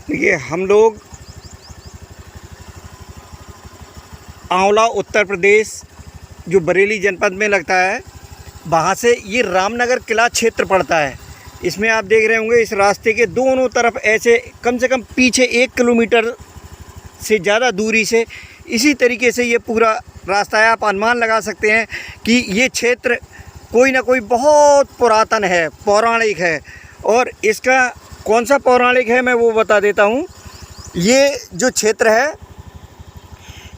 देखिए, हम लोग आंवला उत्तर प्रदेश जो बरेली जनपद में लगता है, वहाँ से ये रामनगर किला क्षेत्र पड़ता है। इसमें आप देख रहे होंगे इस रास्ते के दोनों तरफ ऐसे कम से कम पीछे 1 किलोमीटर से ज़्यादा दूरी से इसी तरीके से ये पूरा रास्ता है। आप अनुमान लगा सकते हैं कि ये क्षेत्र कोई ना कोई बहुत पुरातन है, पौराणिक है। और इसका कौन सा पौराणिक है मैं वो बता देता हूँ। ये जो क्षेत्र है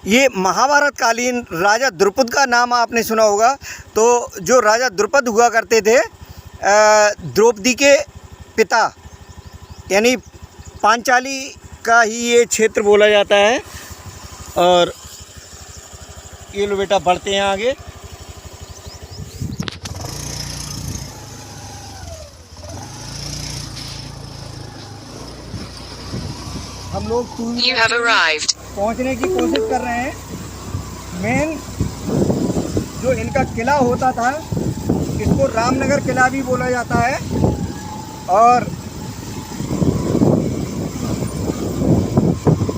ये महाभारत कालीन राजा द्रुपद का नाम आपने सुना होगा। तो जो राजा द्रुपद हुआ करते थे, द्रौपदी के पिता, यानी पांचाली का ही ये क्षेत्र बोला जाता है। और ये लो बेटा, बढ़ते हैं आगे। हम लोग पहुंचने की कोशिश कर रहे हैं। मेन जो इनका किला होता था, इसको रामनगर किला भी बोला जाता है। और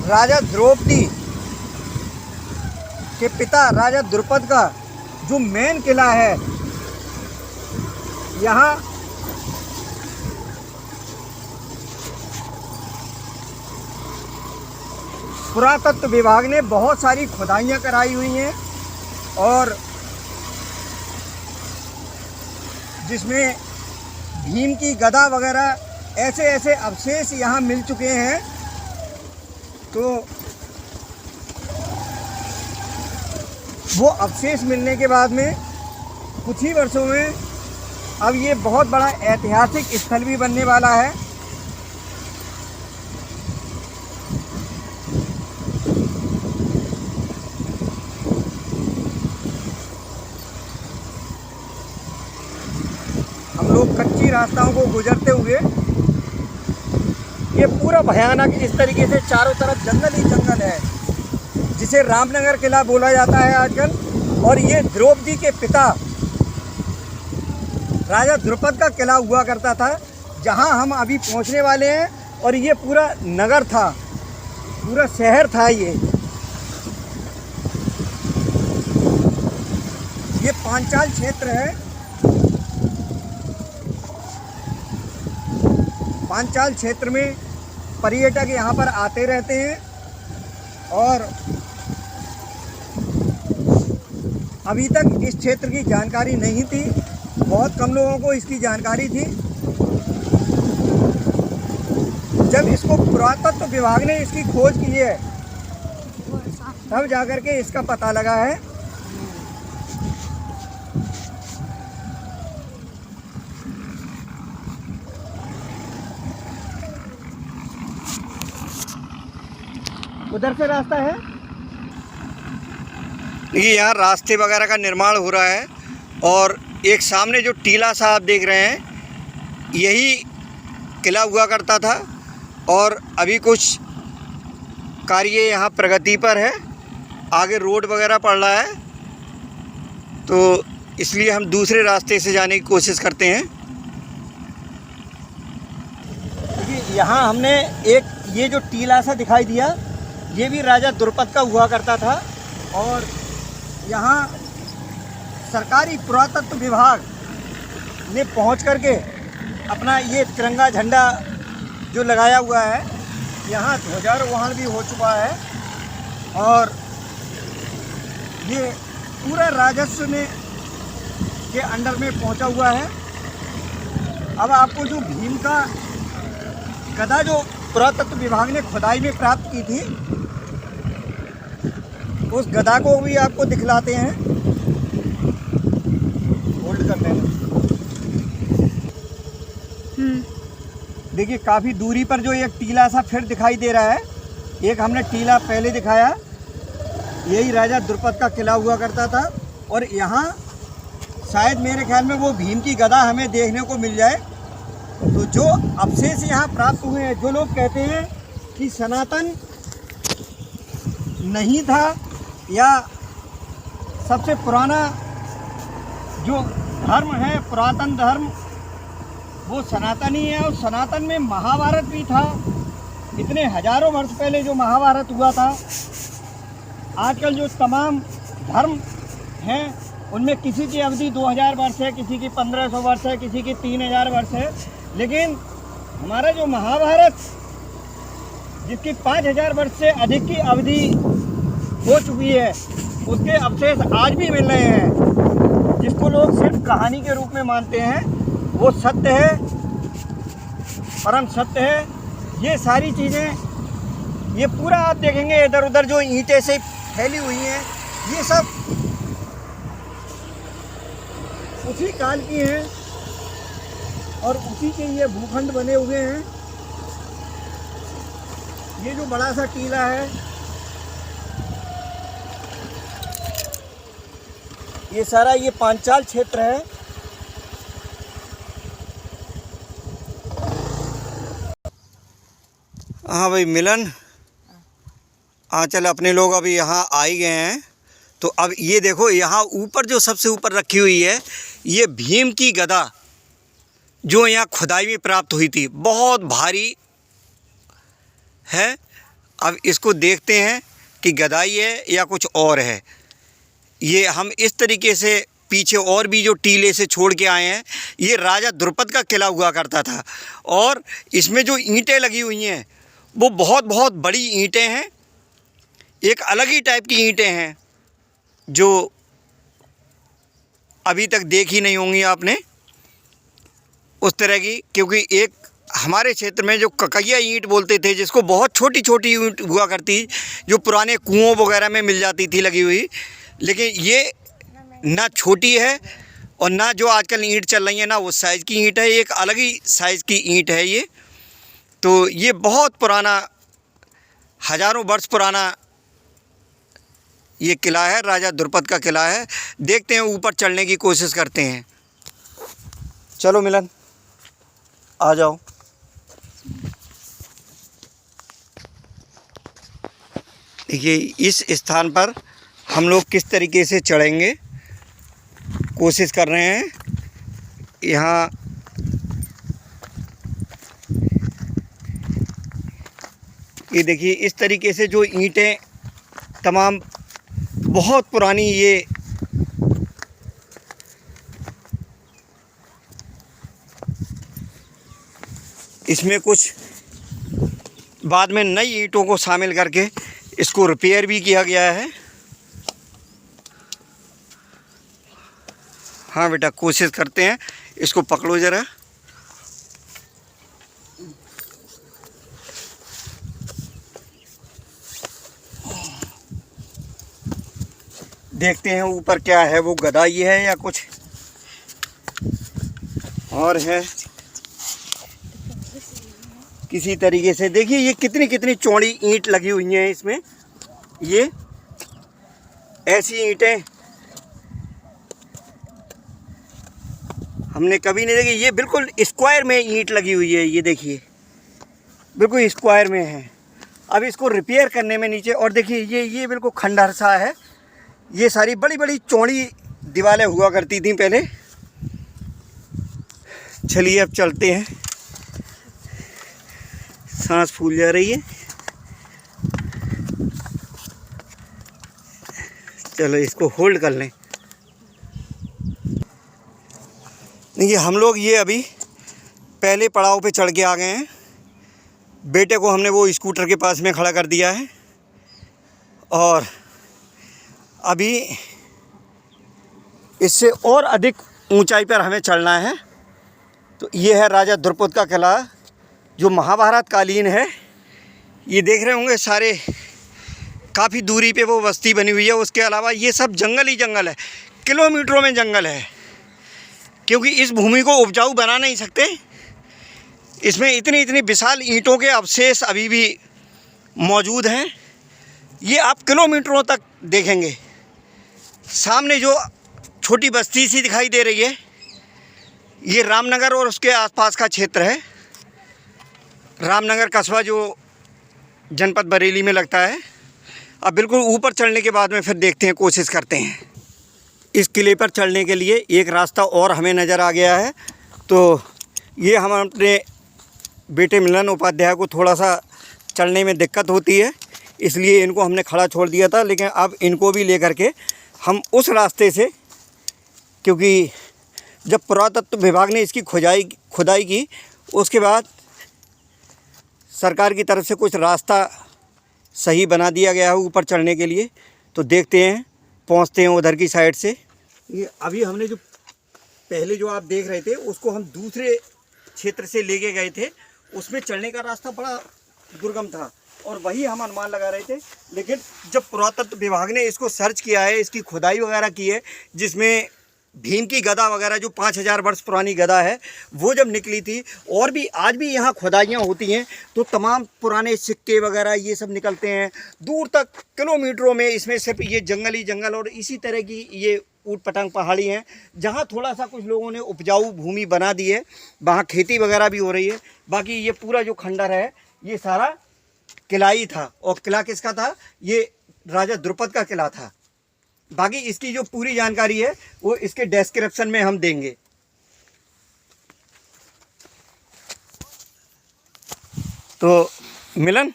राजा द्रौपदी के पिता राजा द्रुपद का जो मेन किला है, यहाँ पुरातत्व विभाग ने बहुत सारी खुदाइयाँ कराई हुई हैं और जिसमें भीम की गदा वगैरह ऐसे ऐसे अवशेष यहाँ मिल चुके हैं। तो वो अवशेष मिलने के बाद में कुछ ही वर्षों में अब ये बहुत बड़ा ऐतिहासिक स्थल भी बनने वाला है। हम लोग कच्ची रास्ताओं को गुजरते हुए, ये पूरा भयानक इस तरीके से चारों तरफ जंगल ही जंगल है, जिसे रामनगर किला बोला जाता है आजकल। और ये द्रौपदी के पिता राजा द्रुपद का किला हुआ करता था, जहां हम अभी पहुंचने वाले हैं। और ये पूरा नगर था, पूरा शहर था। ये पांचाल क्षेत्र है। पांचाल क्षेत्र में पर्यटक यहाँ पर आते रहते हैं और अभी तक इस क्षेत्र की जानकारी नहीं थी, बहुत कम लोगों को इसकी जानकारी थी। जब इसको पुरातत्व विभाग ने इसकी खोज की है, तब जाकर के इसका पता लगा है। उधर से रास्ता है। देखिए, यहाँ रास्ते वगैरह का निर्माण हो रहा है और एक सामने जो टीला सा आप देख रहे हैं, यही किला हुआ करता था। और अभी कुछ कार्य यहाँ प्रगति पर है, आगे रोड वगैरह पड़ रहा है, तो इसलिए हम दूसरे रास्ते से जाने की कोशिश करते हैं। देखिए, यहाँ हमने एक ये जो टीला सा दिखाई दिया, ये भी राजा द्रुपद का हुआ करता था। और यहाँ सरकारी पुरातत्व विभाग ने पहुँच करके अपना ये तिरंगा झंडा जो लगाया हुआ है, यहाँ ध्वजारोहण भी हो चुका है। और ये पूरा राजस्व में के अंडर में पहुँचा हुआ है। अब आपको जो भीम का गदा जो पुरातत्व विभाग ने खुदाई में प्राप्त की थी, उस गदा को भी आपको दिखलाते हैं। होल्ड कर लेना। देखिए, काफ़ी दूरी पर जो एक टीला सा फिर दिखाई दे रहा है। एक हमने टीला पहले दिखाया, यही राजा द्रुपद का किला हुआ करता था। और यहाँ शायद मेरे ख्याल में वो भीम की गदा हमें देखने को मिल जाए। तो जो अवशेष यहाँ प्राप्त हुए हैं, जो लोग कहते हैं कि सनातन नहीं था या सबसे पुराना जो धर्म है, पुरातन धर्म, वो सनातनी है। और सनातन में महाभारत भी था, इतने हजारों वर्ष पहले जो महाभारत हुआ था, आजकल जो तमाम धर्म हैं उनमें किसी की अवधि 2000 वर्ष है, किसी की 1500 वर्ष है, किसी की 3000 वर्ष है, लेकिन हमारा जो महाभारत जिसकी 5000 वर्ष से अधिक की अवधि हो चुकी है, उसके अवशेष आज भी मिल रहे हैं। जिसको लोग सिर्फ कहानी के रूप में मानते हैं वो सत्य है, परम सत्य है। ये सारी चीज़ें, ये पूरा आप देखेंगे इधर उधर जो ईंटें से फैली हुई हैं, ये सब उसी काल की हैं और उसी के ये भूखंड बने हुए हैं। ये जो बड़ा सा टीला है, ये सारा ये पांचाल क्षेत्र है। हाँ भाई मिलन, चल अपने लोग अभी यहाँ आ ही गए हैं। तो अब ये देखो, यहाँ ऊपर जो सबसे ऊपर रखी हुई है, ये भीम की गदा जो यहाँ खुदाई में प्राप्त हुई थी, बहुत भारी है। अब इसको देखते हैं कि गदाई है या कुछ और है। ये हम इस तरीके से पीछे और भी जो टीले से छोड़ के आए हैं, ये राजा द्रुपद का किला हुआ करता था और इसमें जो ईंटें लगी हुई हैं वो बहुत बहुत बड़ी ईंटें हैं। एक अलग ही टाइप की ईंटें हैं जो अभी तक देखी नहीं होंगी आपने उस तरह की, क्योंकि एक हमारे क्षेत्र में जो ककैया ईंट बोलते थे, जिसको बहुत छोटी छोटी ईंट हुआ करती, जो पुराने कुओं वगैरह में मिल जाती थी लगी हुई, लेकिन ये ना छोटी है और ना जो आजकल ईंट चल रही है ना उस साइज़ की ईंट है, एक अलग ही साइज़ की ईंट है ये। तो ये बहुत पुराना, हज़ारों वर्ष पुराना ये किला है, राजा द्रुपद का किला है। देखते हैं, ऊपर चढ़ने की कोशिश करते हैं। चलो मिलन, आ जाओ। देखिए इस स्थान पर हम लोग किस तरीके से चढ़ेंगे, कोशिश कर रहे हैं। यहाँ ये देखिए इस तरीके से जो ईंटें तमाम बहुत पुरानी, ये इसमें कुछ बाद में नई ईंटों को शामिल करके इसको रिपेयर भी किया गया है। हाँ बेटा, कोशिश करते हैं, इसको पकड़ो ज़रा। देखते हैं ऊपर क्या है, वो गदाई है या कुछ और है किसी तरीके से। देखिए ये कितनी कितनी चौड़ी ईंट लगी हुई हैं इसमें, ये ऐसी ईंटें हमने कभी नहीं देखी। ये बिल्कुल स्क्वायर में ईंट लगी हुई है, ये देखिए बिल्कुल स्क्वायर में है। अब इसको रिपेयर करने में नीचे, और देखिए ये बिल्कुल खंडहर सा है। ये सारी बड़ी बड़ी चौड़ी दीवारें हुआ करती थी पहले। चलिए अब चलते हैं, सांस फूल जा रही है। चलो इसको होल्ड कर लें। देखिए हम लोग ये अभी पहले पड़ाव पे चढ़ के आ गए हैं। बेटे को हमने वो स्कूटर के पास में खड़ा कर दिया है और अभी इससे और अधिक ऊंचाई पर हमें चढ़ना है। तो ये है राजा द्रुपद का किला जो महाभारत कालीन है। ये देख रहे होंगे सारे, काफ़ी दूरी पे वो बस्ती बनी हुई है। उसके अलावा ये सब जंगल ही जंगल है, किलोमीटरों में जंगल है, क्योंकि इस भूमि को उपजाऊ बना नहीं सकते। इसमें इतनी इतनी विशाल ईंटों के अवशेष अभी भी मौजूद हैं। ये आप किलोमीटरों तक देखेंगे। सामने जो छोटी बस्ती सी दिखाई दे रही है, ये रामनगर और उसके आसपास का क्षेत्र है। रामनगर कस्बा जो जनपद बरेली में लगता है। अब बिल्कुल ऊपर चढ़ने के बाद में फिर देखते हैं, कोशिश करते हैं। इस किले पर चढ़ने के लिए एक रास्ता और हमें नज़र आ गया है। तो ये हम अपने बेटे मिलन उपाध्याय को थोड़ा सा चढ़ने में दिक्कत होती है, इसलिए इनको हमने खड़ा छोड़ दिया था। लेकिन अब इनको भी लेकर के हम उस रास्ते से, क्योंकि जब पुरातत्व विभाग ने इसकी खुदाई की उसके बाद सरकार की तरफ से कुछ रास्ता सही बना दिया गया है ऊपर चढ़ने के लिए। तो देखते हैं, पहुंचते हैं उधर की साइड से। ये अभी हमने जो पहले जो आप देख रहे थे उसको हम दूसरे क्षेत्र से लेके गए थे, उसमें चढ़ने का रास्ता बड़ा दुर्गम था और वही हम अनुमान लगा रहे थे। लेकिन जब पुरातत्व विभाग ने इसको सर्च किया है, इसकी खुदाई वगैरह की है, जिसमें भीम की गदा वगैरह जो 5000 वर्ष पुरानी गदा है वो जब निकली थी, और भी आज भी यहाँ खुदाइयाँ होती हैं तो तमाम पुराने सिक्के वगैरह ये सब निकलते हैं दूर तक किलोमीटरों में। इसमें सिर्फ ये जंगल ही जंगल और इसी तरह की ये ऊट पटांग पहाड़ी हैं, जहाँ थोड़ा सा कुछ लोगों ने उपजाऊ भूमि बना दी है, वहाँ खेती वगैरह भी हो रही है। बाकी ये पूरा जो खंडर है ये सारा किला ही था। और किला किसका था? ये राजा द्रुपद का किला था। बाकी इसकी जो पूरी जानकारी है वो इसके डिस्क्रिप्शन में हम देंगे। तो मिलन,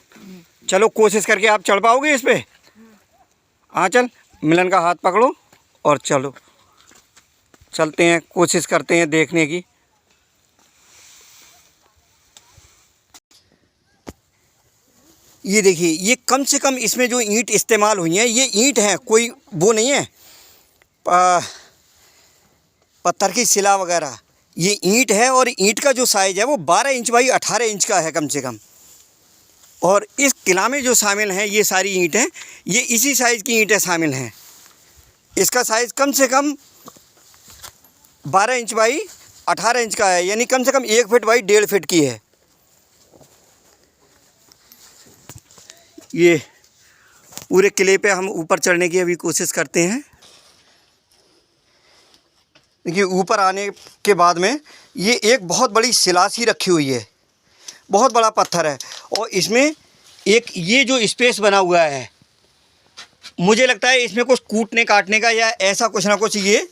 चलो कोशिश करके आप चढ़ पाओगे इस पे? हाँ चल, मिलन का हाथ पकड़ो और चलो, चलते हैं, कोशिश करते हैं देखने की। ये देखिए, ये कम से कम इसमें जो ईंट इस्तेमाल हुई हैं ये ईंट हैं, कोई वो नहीं है पत्थर की शिला वगैरह, ये ईंट है। और ईंट का जो साइज़ है वो 12 इंच बाई 18 इंच का है कम से कम। और इस किला में जो शामिल हैं ये सारी ईंटें, ये इसी साइज़ की ईंटें शामिल हैं। इसका साइज़ कम से कम 12 इंच बाई 18 इंच का है, यानी कम से कम 1 फीट बाई 1.5 फीट की है। ये पूरे किले पे हम ऊपर चढ़ने की अभी कोशिश करते हैं। देखिए, ऊपर आने के बाद में ये एक बहुत बड़ी शिलासी रखी हुई है, बहुत बड़ा पत्थर है। और इसमें एक ये जो स्पेस बना हुआ है, मुझे लगता है इसमें कुछ कूटने काटने का या ऐसा कुछ ना कुछ ये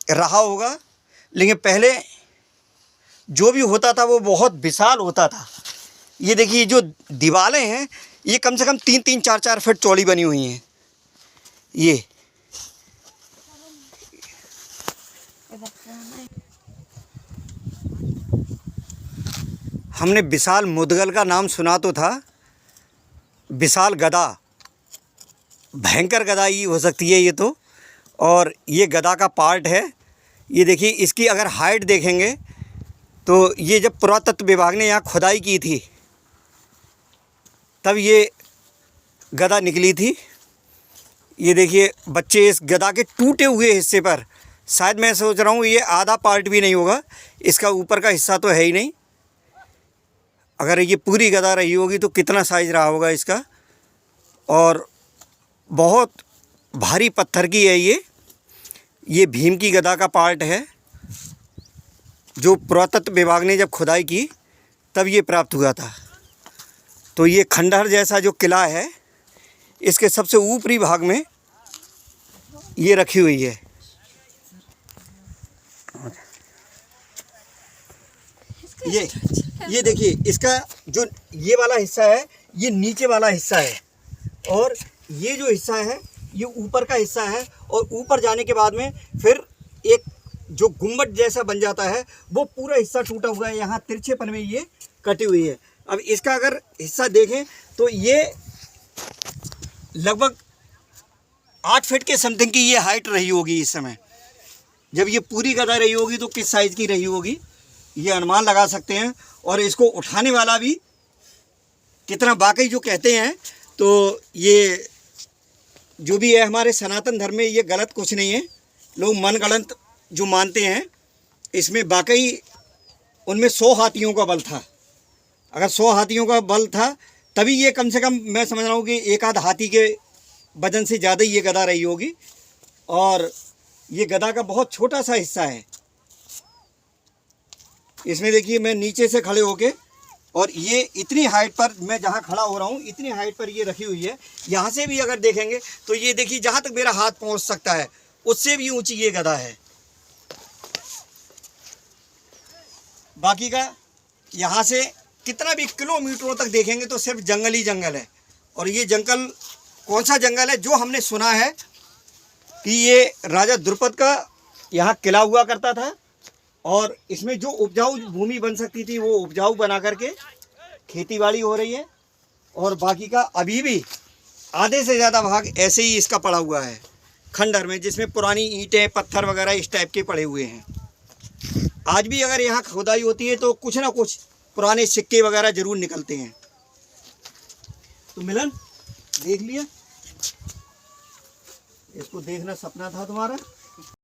रहा होगा। लेकिन पहले जो भी होता था वो बहुत विशाल होता था। ये देखिए, जो दीवारें हैं ये कम से कम 3-3, 4-4 फीट चौड़ी बनी हुई हैं। ये हमने विशाल मुदगल का नाम सुना तो था, विशाल गदा, भयंकर गदा ही हो सकती है ये तो। और ये गदा का पार्ट है। ये देखिए, इसकी अगर हाइट देखेंगे तो ये जब पुरातत्व विभाग ने यहाँ खुदाई की थी तब ये गदा निकली थी। ये देखिए, बच्चे इस गदा के टूटे हुए हिस्से पर, शायद मैं सोच रहा हूँ ये आधा पार्ट भी नहीं होगा, इसका ऊपर का हिस्सा तो है ही नहीं। अगर ये पूरी गदा रही होगी तो कितना साइज़ रहा होगा इसका। और बहुत भारी पत्थर की है ये भीम की गदा का पार्ट है, जो पुरातत्व विभाग ने जब खुदाई की तब ये प्राप्त हुआ था। तो ये खंडहर जैसा जो किला है, इसके सबसे ऊपरी भाग में ये रखी हुई है। ये देखिए, इसका जो ये वाला हिस्सा है ये नीचे वाला हिस्सा है, और ये जो हिस्सा है ये ऊपर का हिस्सा है। और ऊपर जाने के बाद में फिर एक जो गुम्बद जैसा बन जाता है, वो पूरा हिस्सा टूटा हुआ है, यहाँ तिरछेपन में ये कटी हुई है। अब इसका अगर हिस्सा देखें तो ये लगभग 8 फीट के समथिंग की ये हाइट रही होगी इस समय। जब ये पूरी गदा रही होगी तो किस साइज़ की रही होगी ये अनुमान लगा सकते हैं। और इसको उठाने वाला भी कितना, वाकई जो कहते हैं तो ये जो भी है हमारे सनातन धर्म में ये गलत कुछ नहीं है। लोग मनगढ़ंत जो मानते हैं, इसमें वाकई उनमें 100 हाथियों का बल था। अगर 100 हाथियों का बल था तभी ये कम से कम मैं समझ रहा हूँ कि एक आध हाथी के वजन से ज़्यादा ही ये गदा रही होगी। और ये गदा का बहुत छोटा सा हिस्सा है। इसमें देखिए, मैं नीचे से खड़े होके, और ये इतनी हाइट पर मैं जहाँ खड़ा हो रहा हूँ इतनी हाइट पर ये रखी हुई है। यहाँ से भी अगर देखेंगे तो ये देखिए, जहाँ तक मेरा हाथ पहुँच सकता है उससे भी ऊंची ये गदा है। बाकी का यहाँ से कितना भी किलोमीटरों तक देखेंगे तो सिर्फ जंगल ही जंगल है। और ये जंगल कौन सा जंगल है? जो हमने सुना है कि ये राजा द्रुपद का यहाँ किला हुआ करता था और इसमें जो उपजाऊ भूमि बन सकती थी वो उपजाऊ बना करके खेतीबाड़ी हो रही है। और बाकी का अभी भी आधे से ज़्यादा भाग ऐसे ही इसका पड़ा हुआ है खंडहर में, जिसमें पुरानी ईंटें पत्थर वगैरह इस टाइप के पड़े हुए हैं। आज भी अगर यहाँ खुदाई होती है तो कुछ ना कुछ पुराने सिक्के वगैरह ज़रूर निकलते हैं। तो मिलन देख लिया, इसको देखना सपना था तुम्हारा।